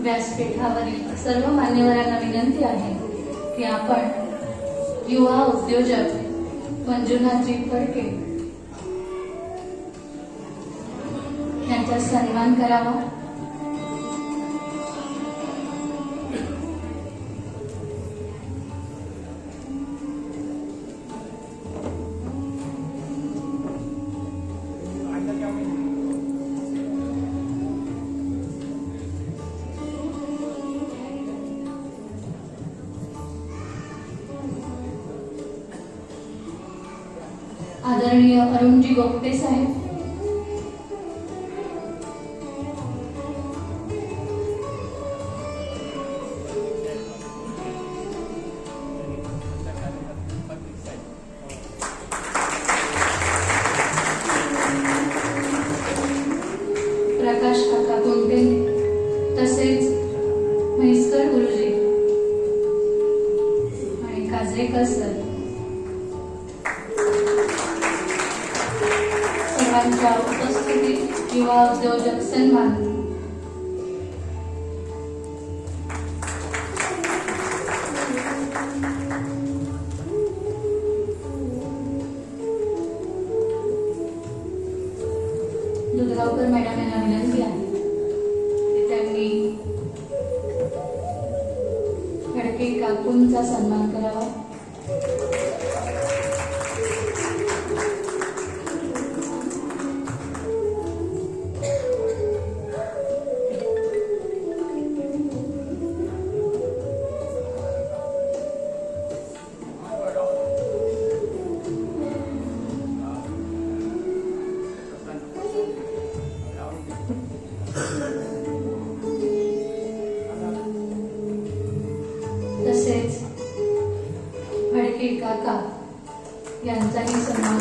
व्यासपीठावरील सर्व मान्यवरांना विनंती आहे की आपण युवा उद्योजक मंजुनाथजी फडके यांचा सन्मान करावा। आदरणीय अरुणजी गोपटे साहेब, प्रकाश काका गोंटे, तसेच म्हैसकर गुरुजी आणि काजरेकर सर सर्वांच्या उपस्थितीत युवा उद्योजक सन्मान। दुधगावकर मॅडम यांना विनंती आहे की त्यांनी फडके काकूंचा सन्मान करावा। तसेच फडके काका यांचाही सन्मान।